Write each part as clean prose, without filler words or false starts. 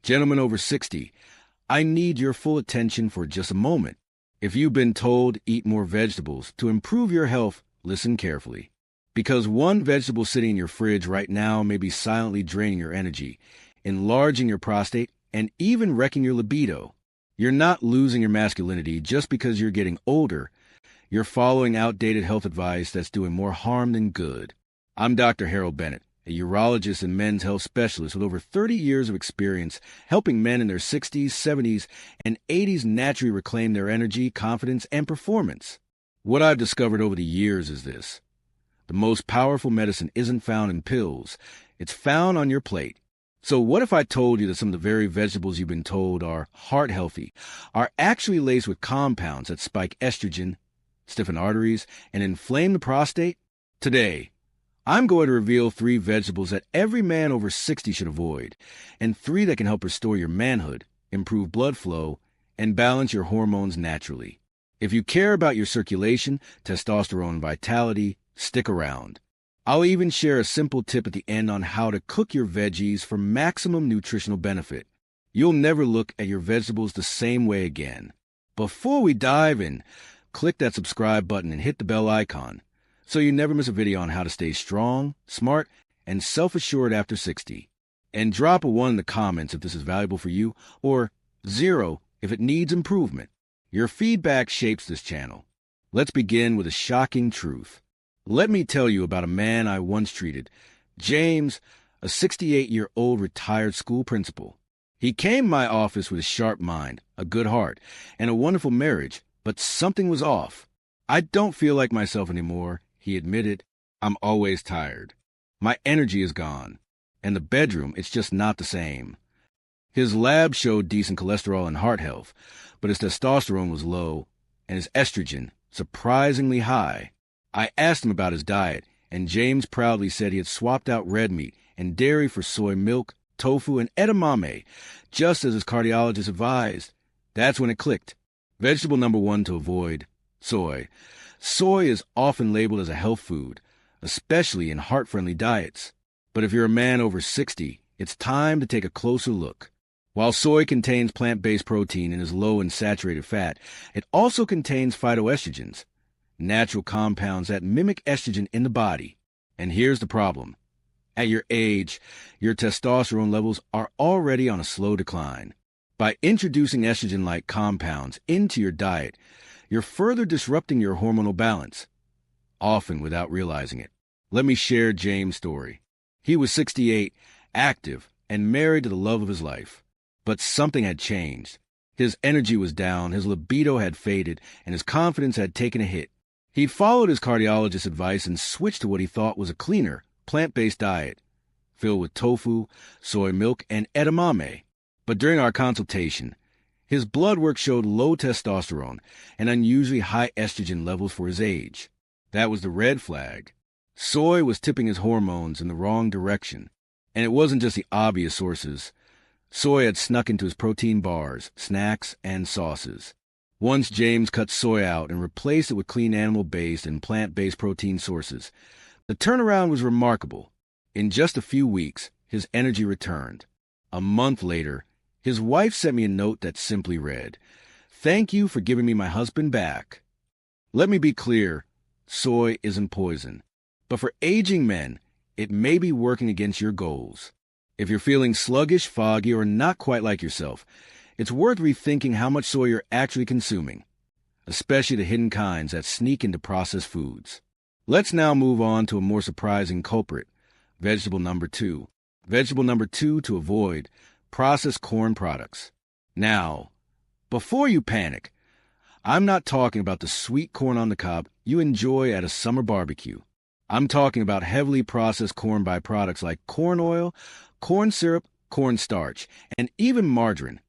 Gentlemen over 60, I need your full attention for just a moment. If you've been told eat more vegetables to improve your health, listen carefully. Because one vegetable sitting in your fridge right now may be silently draining your energy, enlarging your prostate, and even wrecking your libido. You're not losing your masculinity just because you're getting older. You're following outdated health advice that's doing more harm than good. I'm Dr. Harold Bennett, a urologist and men's health specialist with over 30 years of experience helping men in their 60s, 70s, and 80s naturally reclaim their energy, confidence, and performance. What I've discovered over the years is this. The most powerful medicine isn't found in pills. It's found on your plate. So what if I told you that some of the very vegetables you've been told are heart healthy are actually laced with compounds that spike estrogen, stiffen arteries, and inflame the prostate? Today, I'm going to reveal 3 vegetables that every man over 60 should avoid, and 3 that can help restore your manhood, improve blood flow, and balance your hormones naturally. If you care about your circulation, testosterone, and vitality, stick around. I'll even share a simple tip at the end on how to cook your veggies for maximum nutritional benefit. You'll never look at your vegetables the same way again. Before we dive in, click that subscribe button and hit the bell icon so you never miss a video on how to stay strong, smart, and self-assured after 60. And drop a 1 in the comments if this is valuable for you, or 0 if it needs improvement. Your feedback shapes this channel. Let's begin with a shocking truth. Let me tell you about a man I once treated, James, a 68-year-old retired school principal. He came to my office with a sharp mind, a good heart, and a wonderful marriage, but something was off. I don't feel like myself anymore, he admitted. I'm always tired. My energy is gone. And the bedroom, it's just not the same. His lab showed decent cholesterol and heart health, but his testosterone was low, and his estrogen surprisingly high. I asked him about his diet, and James proudly said he had swapped out red meat and dairy for soy milk, tofu, and edamame, just as his cardiologist advised. That's when it clicked. Vegetable number 1 to avoid: soy. Soy is often labeled as a health food, especially in heart-friendly diets. But if you're a man over 60, it's time to take a closer look. While soy contains plant-based protein and is low in saturated fat, it also contains phytoestrogens, natural compounds that mimic estrogen in the body. And here's the problem. At your age, your testosterone levels are already on a slow decline. By introducing estrogen-like compounds into your diet, you're further disrupting your hormonal balance, often without realizing it. Let me share James' story. He was 68, active, and married to the love of his life. But something had changed. His energy was down, his libido had faded, and his confidence had taken a hit. He followed his cardiologist's advice and switched to what he thought was a cleaner, plant-based diet, filled with tofu, soy milk, and edamame. But during our consultation, his blood work showed low testosterone and unusually high estrogen levels for his age. That was the red flag. Soy was tipping his hormones in the wrong direction. And it wasn't just the obvious sources. Soy had snuck into his protein bars, snacks, and sauces. Once James cut soy out and replaced it with clean animal-based and plant-based protein sources, the turnaround was remarkable. In just a few weeks, his energy returned. A month later, his wife sent me a note that simply read, "Thank you for giving me my husband back." Let me be clear, soy isn't poison. But for aging men, it may be working against your goals. If you're feeling sluggish, foggy, or not quite like yourself, it's worth rethinking how much soy you're actually consuming, especially the hidden kinds that sneak into processed foods. Let's now move on to a more surprising culprit, vegetable number 2. Vegetable number 2 to avoid: processed corn products. Now, before you panic, I'm not talking about the sweet corn on the cob you enjoy at a summer barbecue. I'm talking about heavily processed corn byproducts like corn oil, corn syrup, cornstarch, and even margarine,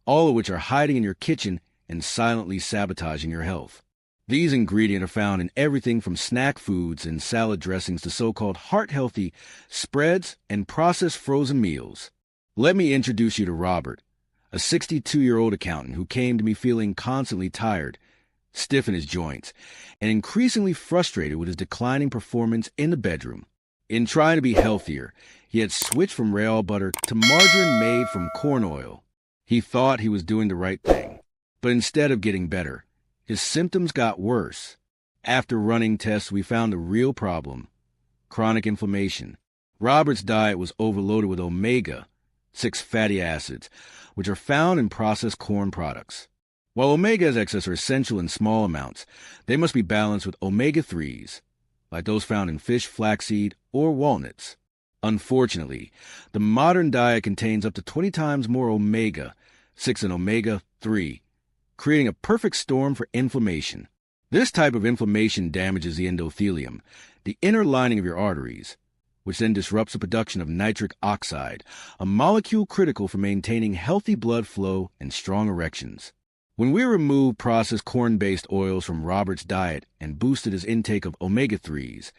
all of which are hiding in your kitchen and silently sabotaging your health. These ingredients are found in everything from snack foods and salad dressings to so-called heart-healthy spreads and processed frozen meals. Let me introduce you to Robert, a 62-year-old accountant who came to me feeling constantly tired, stiff in his joints, and increasingly frustrated with his declining performance in the bedroom. In trying to be healthier, he had switched from rail butter to margarine made from corn oil. He thought he was doing the right thing, but instead of getting better, his symptoms got worse. After running tests, we found the real problem: chronic inflammation. Robert's diet was overloaded with omega-6 fatty acids, which are found in processed corn products. While omegas excess are essential in small amounts, they must be balanced with omega-3s, like those found in fish, flaxseed, or walnuts. Unfortunately, the modern diet contains up to 20 times more omega-6 and omega-3, creating a perfect storm for inflammation. This type of inflammation damages the endothelium, the inner lining of your arteries, which then disrupts the production of nitric oxide, a molecule critical for maintaining healthy blood flow and strong erections. When we removed processed corn-based oils from Robert's diet and boosted his intake of omega-3s,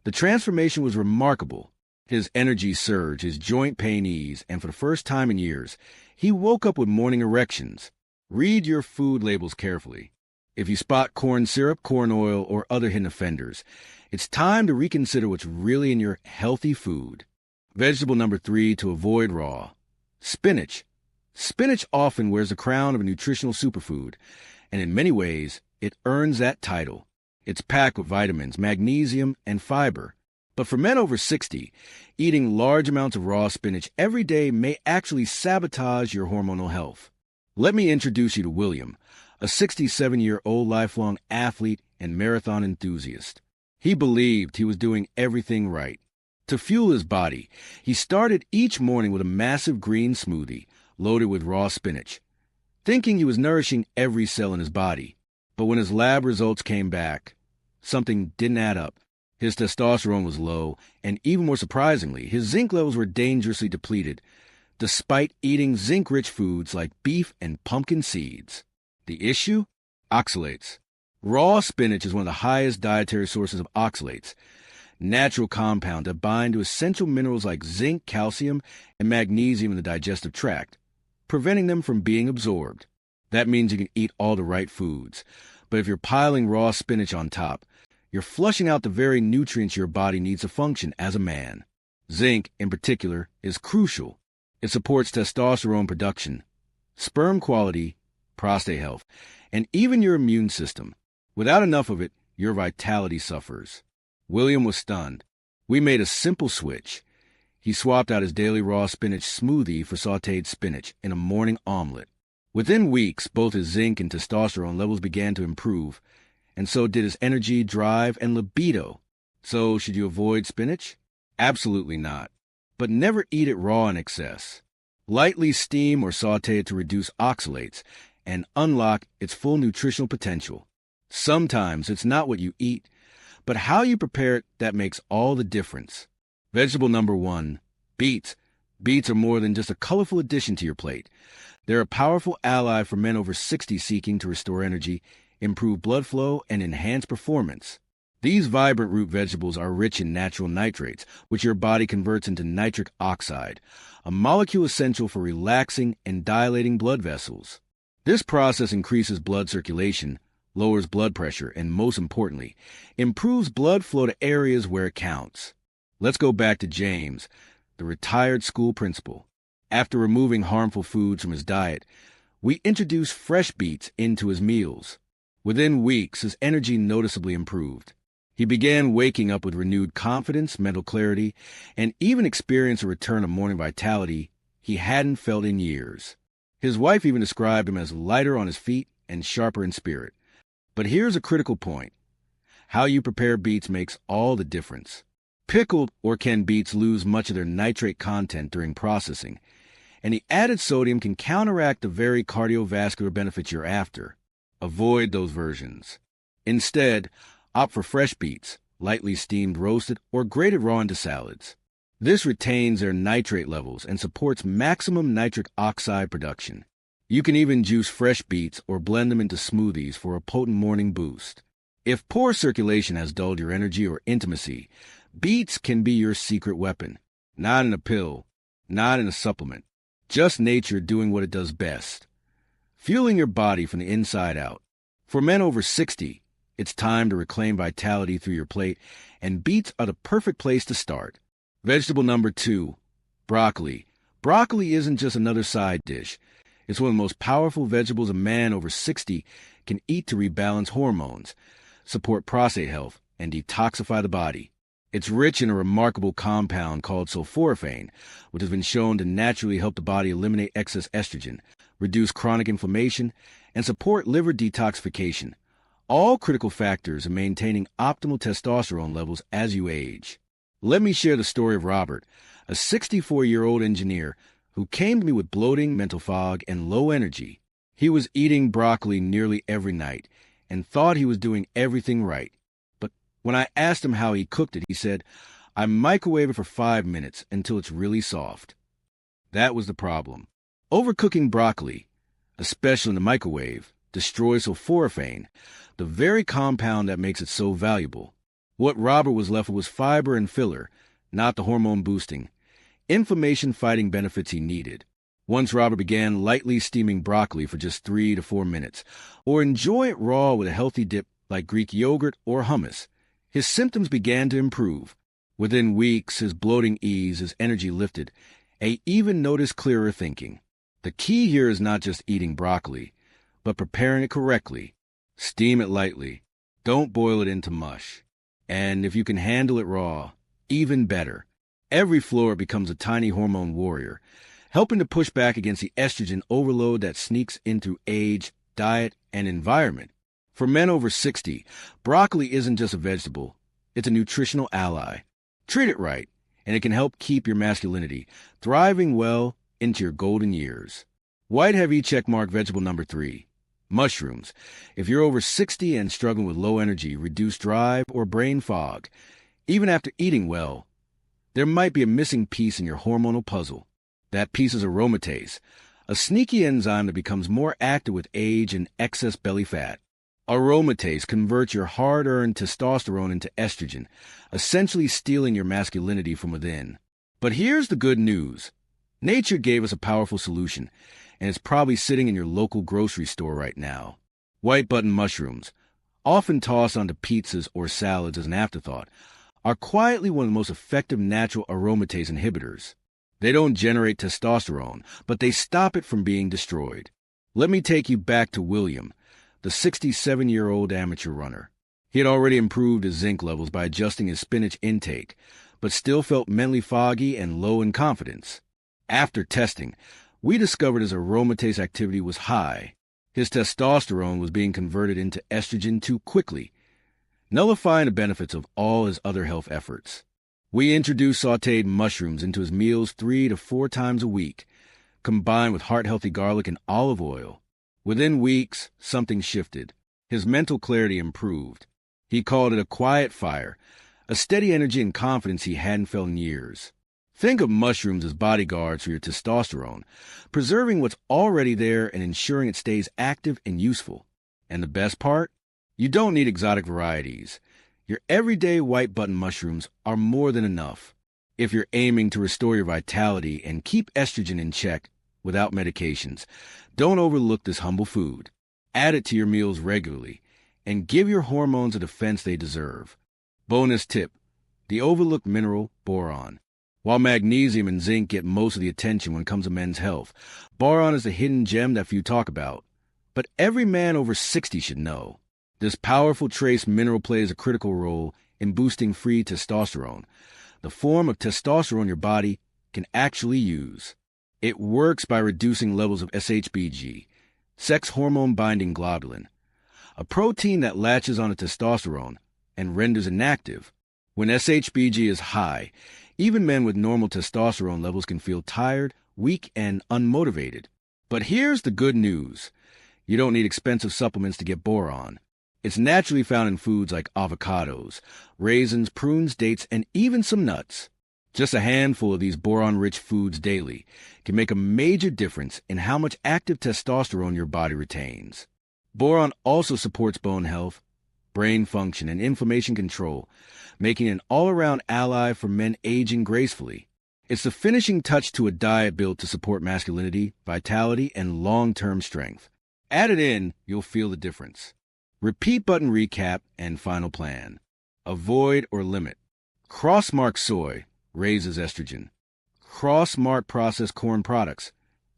the transformation was remarkable. His energy surged, his joint pain eased, and for the first time in years, he woke up with morning erections. Read your food labels carefully. If you spot corn syrup, corn oil, or other hidden offenders, it's time to reconsider what's really in your healthy food. Vegetable number 3 to avoid raw: spinach. Spinach often wears the crown of a nutritional superfood, and in many ways, it earns that title. It's packed with vitamins, magnesium, and fiber. But for men over 60, eating large amounts of raw spinach every day may actually sabotage your hormonal health. Let me introduce you to William, a 67-year-old lifelong athlete and marathon enthusiast. He believed he was doing everything right. To fuel his body, he started each morning with a massive green smoothie loaded with raw spinach, thinking he was nourishing every cell in his body. But when his lab results came back, something didn't add up. His testosterone was low, and even more surprisingly, his zinc levels were dangerously depleted, despite eating zinc-rich foods like beef and pumpkin seeds. The issue? Oxalates. Raw spinach is one of the highest dietary sources of oxalates, natural compounds that bind to essential minerals like zinc, calcium, and magnesium in the digestive tract, preventing them from being absorbed. That means you can eat all the right foods, but if you're piling raw spinach on top, you're flushing out the very nutrients your body needs to function as a man. Zinc, in particular, is crucial. It supports testosterone production, sperm quality, prostate health, and even your immune system. Without enough of it, your vitality suffers. William was stunned. We made a simple switch. He swapped out his daily raw spinach smoothie for sautéed spinach in a morning omelet. Within weeks, both his zinc and testosterone levels began to improve, and so did his energy, drive, and libido. So, should you avoid spinach? Absolutely not. But never eat it raw in excess. Lightly steam or sauté it to reduce oxalates and unlock its full nutritional potential. Sometimes it's not what you eat, but how you prepare it that makes all the difference. Vegetable number 1, beets. Beets are more than just a colorful addition to your plate. They're a powerful ally for men over 60 seeking to restore energy, improve blood flow, and enhance performance. These vibrant root vegetables are rich in natural nitrates, which your body converts into nitric oxide, a molecule essential for relaxing and dilating blood vessels. This process increases blood circulation, lowers blood pressure, and most importantly, improves blood flow to areas where it counts. Let's go back to James, the retired school principal. After removing harmful foods from his diet, we introduced fresh beets into his meals. Within weeks, his energy noticeably improved. He began waking up with renewed confidence, mental clarity, and even experienced a return of morning vitality he hadn't felt in years. His wife even described him as lighter on his feet and sharper in spirit. But here's a critical point. How you prepare beets makes all the difference. Pickled or canned beets lose much of their nitrate content during processing, and the added sodium can counteract the very cardiovascular benefits you're after. Avoid those versions. Instead, opt for fresh beets, lightly steamed, roasted, or grated raw into salads. This retains their nitrate levels and supports maximum nitric oxide production. You can even juice fresh beets or blend them into smoothies for a potent morning boost. If poor circulation has dulled your energy or intimacy, beets can be your secret weapon. Not in a pill, not in a supplement. Just nature doing what it does best, fueling your body from the inside out. For men over 60, It's time to reclaim vitality through your plate, and beets are the perfect place to start. Vegetable number 2, broccoli. Broccoli isn't just another side dish. It's one of the most powerful vegetables a man over 60 can eat to rebalance hormones, support prostate health, and detoxify the body. It's rich in a remarkable compound called sulforaphane, which has been shown to naturally help the body eliminate excess estrogen, reduce chronic inflammation, and support liver detoxification, all critical factors in maintaining optimal testosterone levels as you age. Let me share the story of Robert, a 64-year-old engineer who came to me with bloating, mental fog, and low energy. He was eating broccoli nearly every night and thought he was doing everything right. But when I asked him how he cooked it, he said, "I microwave it for 5 minutes until it's really soft." That was the problem. Overcooking broccoli, especially in the microwave, destroys sulforaphane, the very compound that makes it so valuable. What Robert was left with was fiber and filler, not the hormone-boosting, inflammation-fighting benefits he needed. Once Robert began lightly steaming broccoli for just 3 to 4 minutes, or enjoy it raw with a healthy dip like Greek yogurt or hummus, his symptoms began to improve. Within weeks, his bloating eased, his energy lifted, and he even noticed clearer thinking. The key here is not just eating broccoli, but preparing it correctly. Steam it lightly. Don't boil it into mush. And if you can handle it raw, even better. Every floor becomes a tiny hormone warrior, helping to push back against the estrogen overload that sneaks in through age, diet, and environment. For men over 60, broccoli isn't just a vegetable, it's a nutritional ally. Treat it right, and it can help keep your masculinity thriving well into your golden years. White heavy checkmark vegetable number 3, mushrooms. If you're over 60 and struggling with low energy, reduced drive, or brain fog, even after eating well, there might be a missing piece in your hormonal puzzle. That piece is aromatase, a sneaky enzyme that becomes more active with age and excess belly fat. Aromatase converts your hard-earned testosterone into estrogen, essentially stealing your masculinity from within. But here's the good news. Nature gave us a powerful solution, and it's probably sitting in your local grocery store right now. White button mushrooms, often tossed onto pizzas or salads as an afterthought, are quietly one of the most effective natural aromatase inhibitors. They don't generate testosterone, but they stop it from being destroyed. Let me take you back to William, the 67-year-old amateur runner. He had already improved his zinc levels by adjusting his spinach intake, but still felt mentally foggy and low in confidence. After testing, we discovered his aromatase activity was high. His testosterone was being converted into estrogen too quickly, nullifying the benefits of all his other health efforts. We introduced sautéed mushrooms into his meals 3 to 4 times a week, combined with heart-healthy garlic and olive oil. Within weeks, something shifted. His mental clarity improved. He called it a quiet fire, a steady energy and confidence he hadn't felt in years. Think of mushrooms as bodyguards for your testosterone, preserving what's already there and ensuring it stays active and useful. And the best part? You don't need exotic varieties. Your everyday white button mushrooms are more than enough. If you're aiming to restore your vitality and keep estrogen in check without medications, don't overlook this humble food. Add it to your meals regularly and give your hormones a defense they deserve. Bonus tip, the overlooked mineral, boron. While magnesium and zinc get most of the attention when it comes to men's health, boron is a hidden gem that few talk about. But every man over 60 should know. This powerful trace mineral plays a critical role in boosting free testosterone, the form of testosterone your body can actually use. It works by reducing levels of SHBG, sex hormone-binding globulin, a protein that latches onto testosterone and renders inactive. When SHBG is high, even men with normal testosterone levels can feel tired, weak, and unmotivated. But here's the good news. You don't need expensive supplements to get boron. It's naturally found in foods like avocados, raisins, prunes, dates, and even some nuts. Just a handful of these boron-rich foods daily can make a major difference in how much active testosterone your body retains. Boron also supports bone health, brain function, and inflammation control, making it an all-around ally for men aging gracefully. It's the finishing touch to a diet built to support masculinity, vitality, and long-term strength. Add it in, you'll feel the difference. Repeat button recap and final plan. Avoid or limit. Cross-mark soy raises estrogen. Cross-mark processed corn products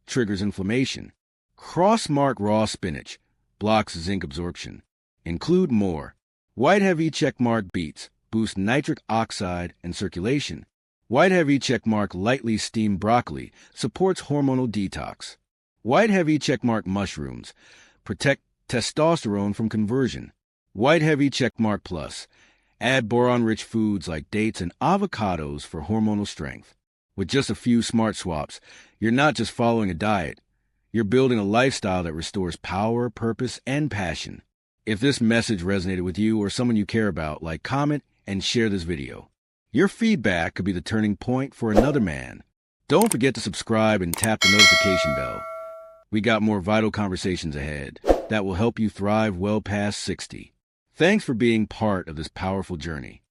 triggers inflammation. Cross-mark raw spinach blocks zinc absorption. Include more. White heavy checkmark beets boost nitric oxide and circulation. White heavy checkmark lightly steamed broccoli supports hormonal detox. White heavy checkmark mushrooms protect testosterone from conversion. White heavy checkmark plus add boron-rich foods like dates and avocados for hormonal strength. With just a few smart swaps, you're not just following a diet. You're building a lifestyle that restores power, purpose, and passion. If this message resonated with you or someone you care about, like, comment, and share this video. Your feedback could be the turning point for another man. Don't forget to subscribe and tap the notification bell. We got more vital conversations ahead that will help you thrive well past 60. Thanks for being part of this powerful journey.